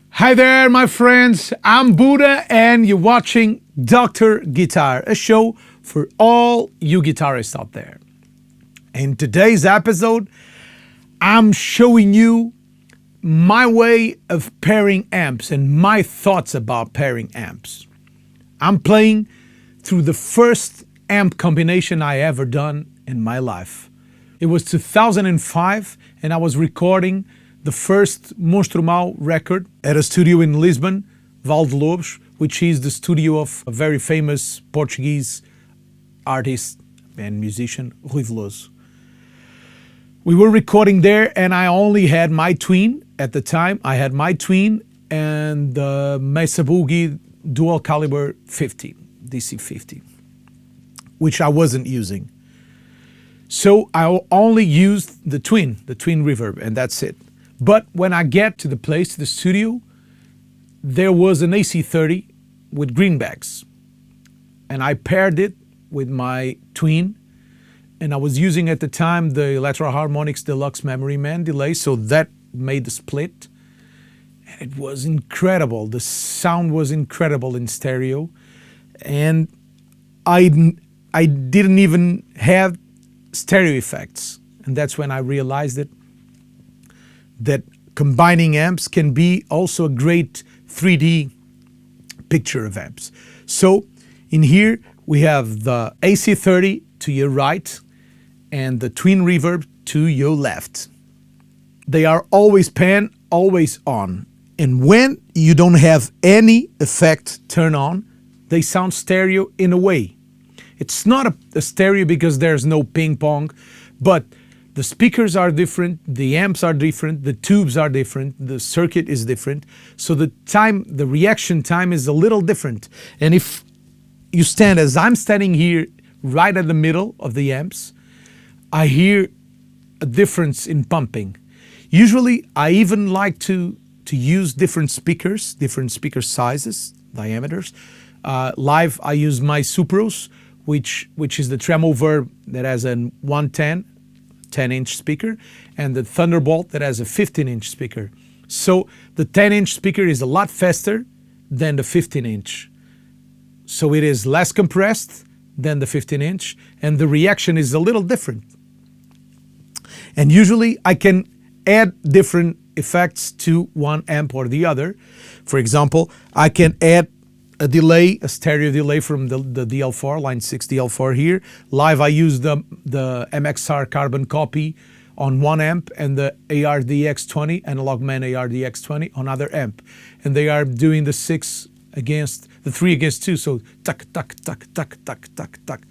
Hi there, my friends. I'm Budda, and you're watching Dr. Guitar, a show for all you guitarists out there. In today's episode, I'm showing you my way of pairing amps and my thoughts about pairing amps. I'm playing through the first amp combination I ever done in my life. It was 2005, and I was recording the first Monstro Mau record at a studio in Lisbon, Val de Lobos, which is the studio of a very famous Portuguese artist and musician, Rui Veloso. We were recording there, and I only had my Twin at the time. I had my Twin and the Mesa Boogie Dual Caliber 50, DC50, which I wasn't using. So I only used the Twin Reverb, and that's it. But when I get to the place, to the studio, there was an AC30 with greenbacks. And I paired it with my Twin. And I was using at the time the Electro Harmonix Deluxe Memory Man delay, so that made the split. And it was incredible. The sound was incredible in stereo. And I didn't even have stereo effects. And that's when I realized that combining amps can be also a great 3D picture of amps. So in here we have the AC30 to your right and the Twin Reverb to your left. They are always pan, always on. And when you don't have any effect turned on, they sound stereo in a way. It's not a stereo because there's no ping pong, but the speakers are different, the amps are different, the tubes are different, the circuit is different. So the reaction time is a little different. And if you stand as I'm standing here right at the middle of the amps, I hear a difference in pumping. Usually I even like to use different speaker sizes, diameters. Live I use my Supros, which is the Tremo Verb that has a 110, 10-inch speaker, and the Thunderbolt that has a 15-inch speaker. So the 10-inch speaker is a lot faster than the 15-inch. So it is less compressed than the 15-inch, and the reaction is a little different. And usually I can add different effects to one amp or the other. For example, I can add a delay, a stereo delay from the DL4, line 6 DL4 here. Live I use the MXR carbon copy on one amp and the ARDX20, Analog Man ARDX20 on other amp. And they are doing the 3 against 2, so tuck, tuck, tuck, tuck, tuck, tuck, tuck.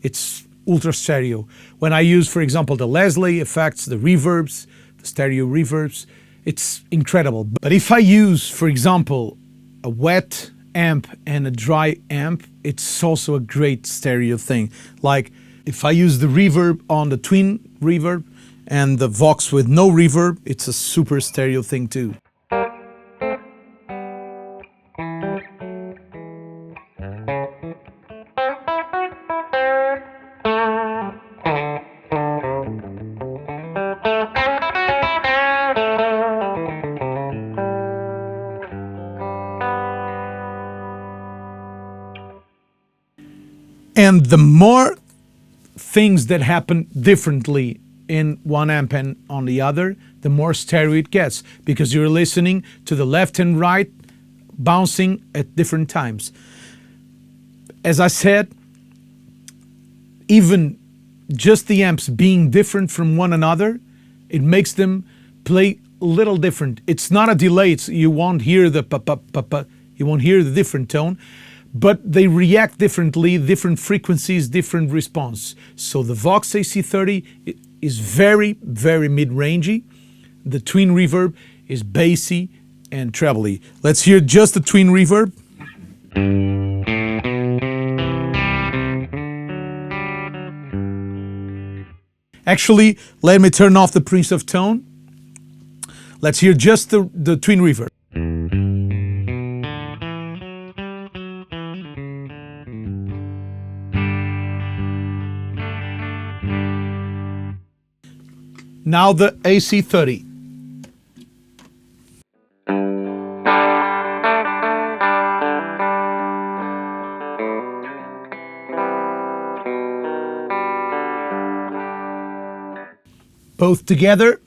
It's ultra stereo. When I use, for example, the Leslie effects, the reverbs, the stereo reverbs, it's incredible. But if I use, for example, a wet amp and a dry amp, it's also a great stereo thing. Like if I use the reverb on the Twin Reverb and the Vox with no reverb, it's a super stereo thing too. And the more things that happen differently in one amp and on the other, the more stereo it gets, because you're listening to the left and right bouncing at different times. As I said, even just the amps being different from one another, it makes them play a little different. It's not a delay, you won't hear the pa-pa-pa-pa, you won't hear the different tone, but they react differently, different frequencies, different response. So the Vox AC30 is very, very mid-rangey. The Twin Reverb is bassy and trebly. Let's hear just the Twin Reverb. Actually, let me turn off the Prince of Tone. Let's hear just the Twin Reverb. Now the AC30. both together.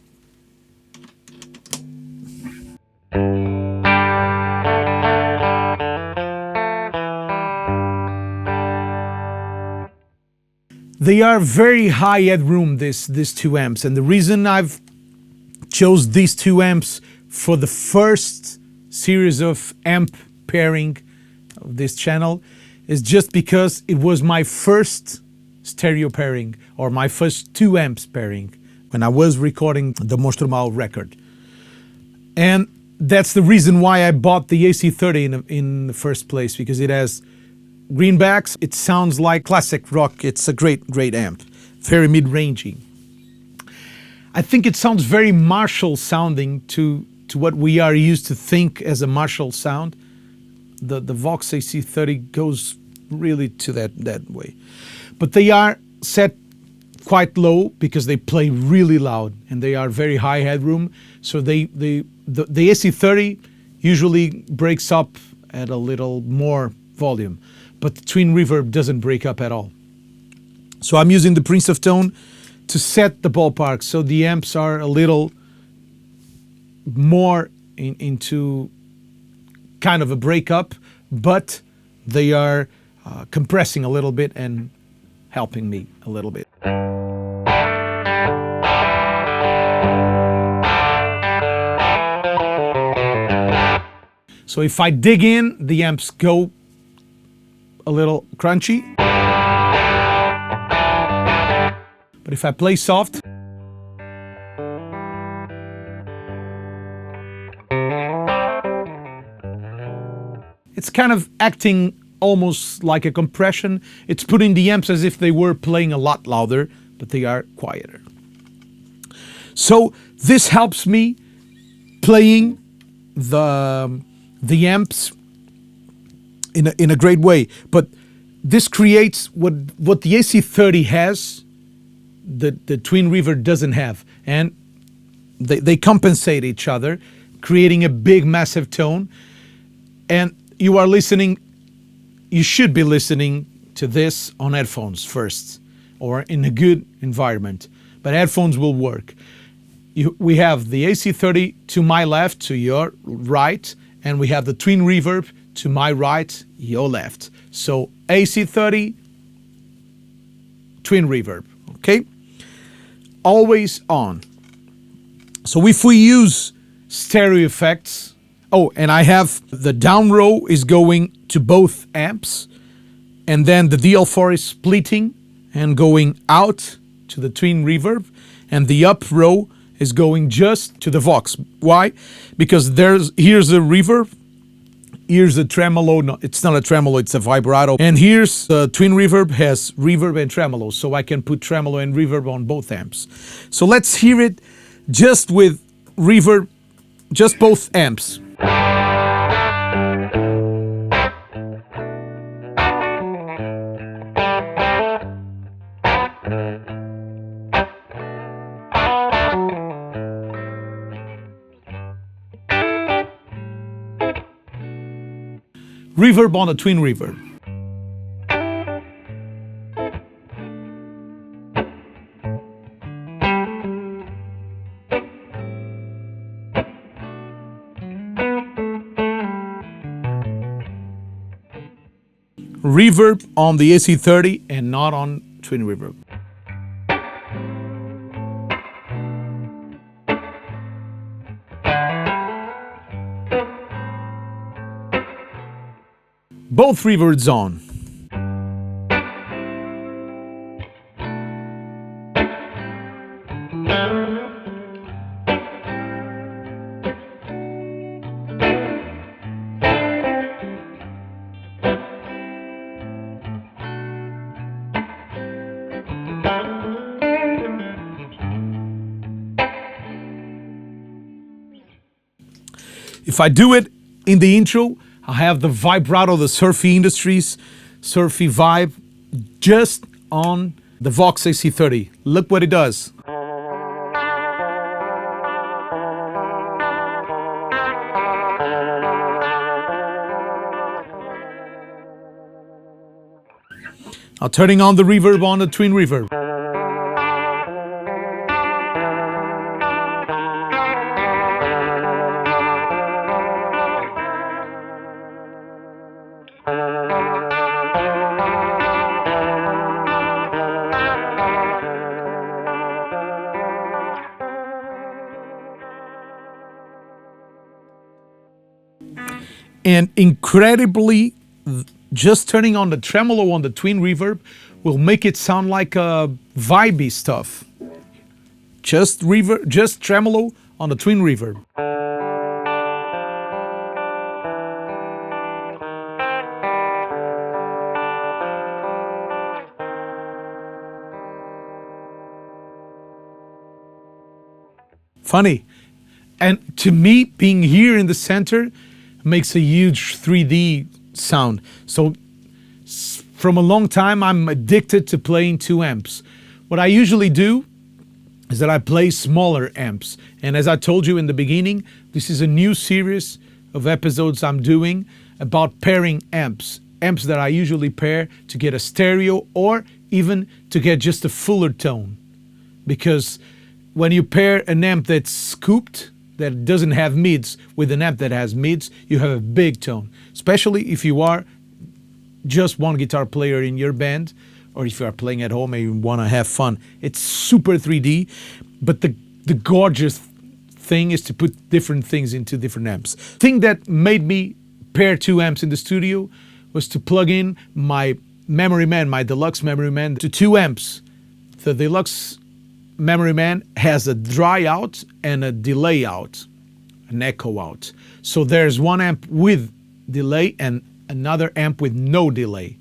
They are very high headroom, these two amps, and the reason I've chose these two amps for the first series of amp pairing of this channel is just because it was my first stereo pairing, or my first two amps pairing, when I was recording the Monstro Mau record. And that's the reason why I bought the AC30 in the first place, because it has greenbacks. It sounds like classic rock. It's a great amp, very mid-ranging. I think it sounds very Marshall sounding to what we are used to think as a Marshall sound. The Vox AC30 goes really to that way. But they are set quite low because they play really loud and they are very high headroom. So the AC30 usually breaks up at a little more volume, but the Twin Reverb doesn't break up at all. So I'm using the Prince of Tone to set the ballpark, so the amps are a little more into kind of a breakup, but they are compressing a little bit and helping me a little bit. So if I dig in, the amps go a little crunchy. But if I play soft, it's kind of acting almost like a compression. It's putting the amps as if they were playing a lot louder, but they are quieter. So this helps me playing the amps in a great way. But this creates what the AC30 has, the Twin Reverb doesn't have, and they compensate each other, creating a big, massive tone. And you should be listening to this on headphones first, or in a good environment. But headphones will work. We have the AC30 to my left, to your right, and we have the Twin Reverb to my right, your left. So AC30, Twin Reverb, okay? Always on. So if we use stereo effects, and I have the down row is going to both amps, and then the DL4 is splitting and going out to the Twin Reverb, and the up row is going just to the Vox. Why? Because here's a reverb, here's a tremolo. No, it's not a tremolo, it's a vibrato. And here's Twin Reverb has reverb and tremolo, so I can put tremolo and reverb on both amps. So let's hear it just with reverb, just both amps. Reverb on a Twin Reverb. Reverb on the AC30 and not on Twin Reverb. Both reverbs on. If I do it in the intro, I have the vibrato, the Surfy Industries, Surfy vibe, just on the Vox AC30. Look what it does. Now turning on the reverb on the Twin Reverb. And incredibly, just turning on the tremolo on the Twin Reverb will make it sound like a vibey stuff. Just tremolo on the Twin Reverb. Funny. And to me, being here in the center makes a huge 3D sound. So from a long time, I'm addicted to playing 2 amps. What I usually do is that I play smaller amps. And as I told you in the beginning, this is a new series of episodes I'm doing about pairing amps. Amps that I usually pair to get a stereo or even to get just a fuller tone. Because when you pair an amp that's scooped, that doesn't have mids, with an amp that has mids, you have a big tone. Especially if you are just one guitar player in your band, or if you are playing at home and you want to have fun. It's super 3D, but the gorgeous thing is to put different things into different amps. The thing that made me pair 2 amps in the studio was to plug in my Memory Man, my deluxe Memory Man, to 2 amps. The deluxe Memory Man has a dry out and a delay out, an echo out. So there's one amp with delay and another amp with no delay.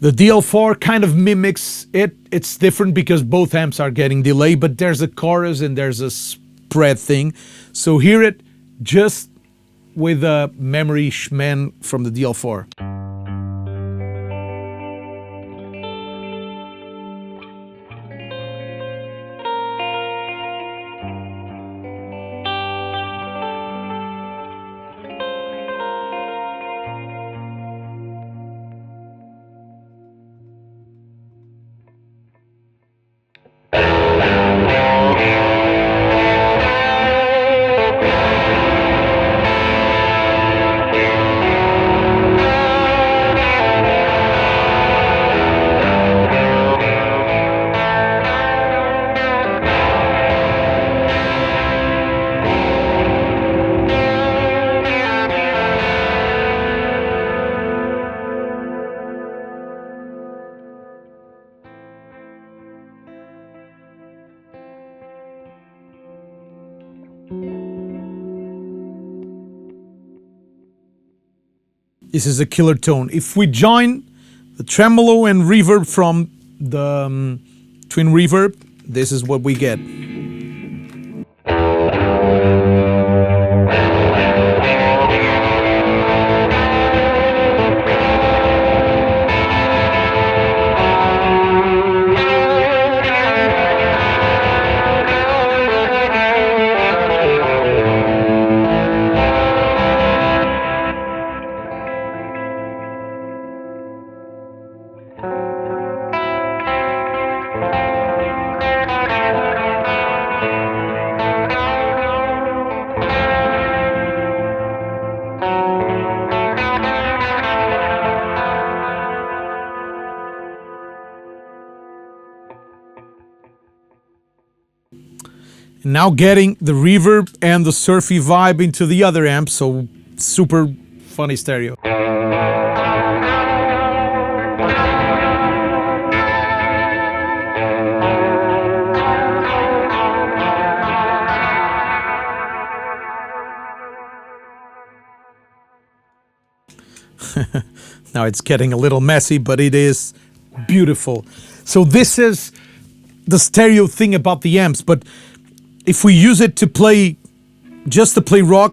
The DL4 kind of mimics it. It's different because both amps are getting delay, but there's a chorus and there's a spread thing. So hear it just with a Memory Man from the DL4. This is a killer tone. If we join the tremolo and reverb from the Twin Reverb, this is what we get. Now getting the reverb and the surfy vibe into the other amp, so super funny stereo. Now it's getting a little messy, but it is beautiful. So this is the stereo thing about the amps, but if we use it to play, just to play rock,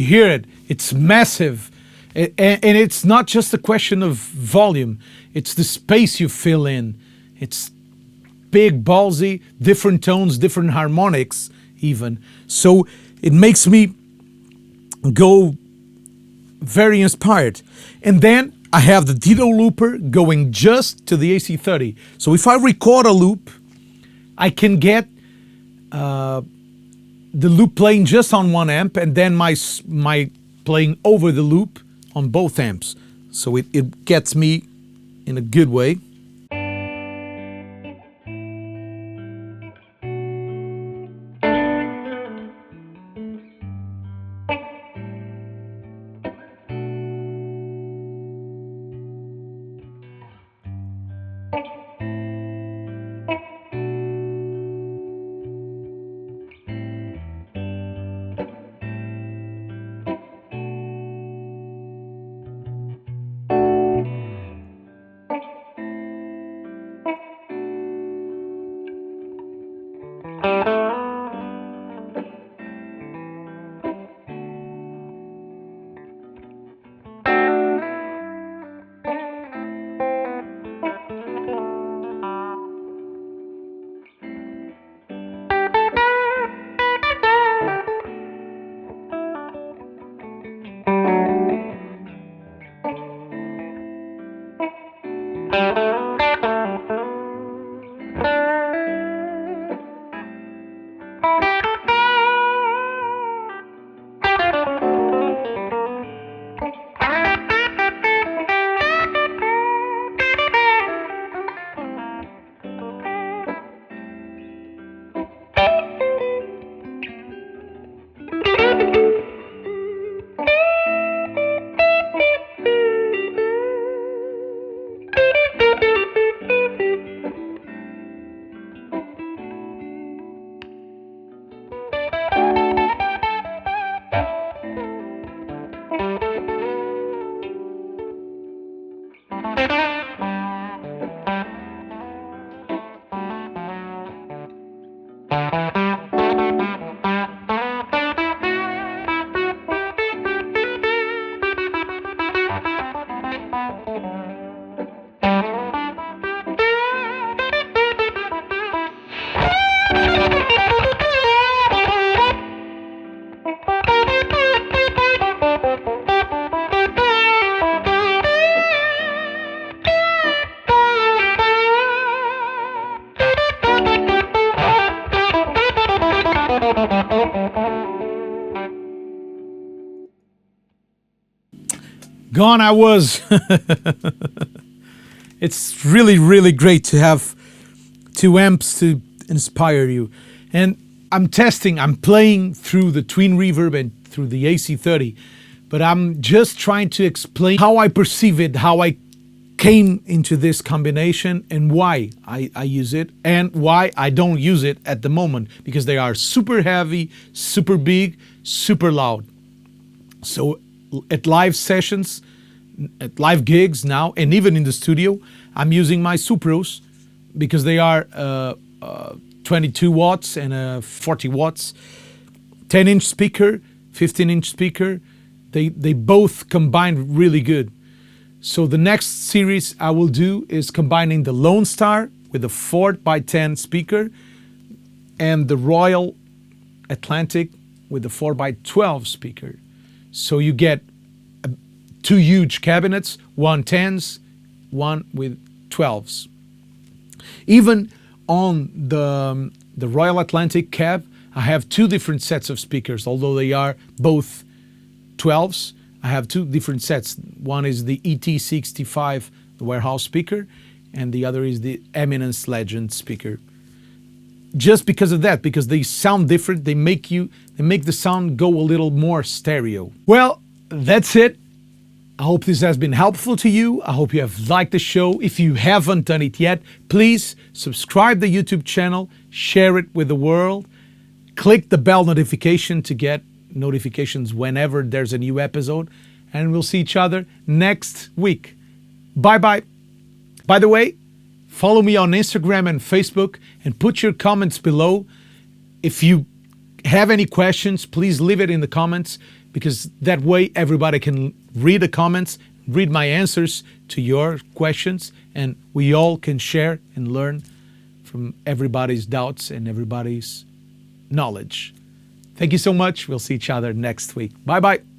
hear it. It's massive. And it's not just a question of volume. It's the space you fill in. It's big, ballsy, different tones, different harmonics even. So it makes me go very inspired. And then I have the Ditto looper going just to the AC30. So if I record a loop, I can get the loop playing just on one amp and then my playing over the loop on both amps. So it gets me in a good way. Gone I was. It's really, really great to have two amps to inspire you. And I'm playing through the Twin Reverb and through the AC30, but I'm just trying to explain how I perceive it, how I came into this combination and why I use it and why I don't use it at the moment, because they are super heavy, super big, super loud. So at live sessions, at live gigs now, and even in the studio, I'm using my Supros because they are 22 watts and 40 watts, 10-inch speaker, 15-inch speaker. They both combine really good. So the next series I will do is combining the Lone Star with the 4x10 speaker and the Royal Atlantic with the 4x12 speaker. So you get two huge cabinets, one 10s, one with 12s. Even on the Royal Atlantic cab, I have two different sets of speakers, although they are both 12s. I have two different sets. One is the ET65 the warehouse speaker, and the other is the Eminence Legend speaker. Just because of that, because they sound different, they make the sound go a little more stereo. Well, that's it. I hope this has been helpful to you. I hope you have liked the show. If you haven't done it yet, please subscribe the YouTube channel, share it with the world, click the bell notification to get notifications whenever there's a new episode, and we'll see each other next week. Bye-bye. By the way, follow me on Instagram and Facebook and put your comments below. If you have any questions, please leave it in the comments, because that way everybody can read the comments, read my answers to your questions, and we all can share and learn from everybody's doubts and everybody's knowledge. Thank you so much. We'll see each other next week. Bye-bye.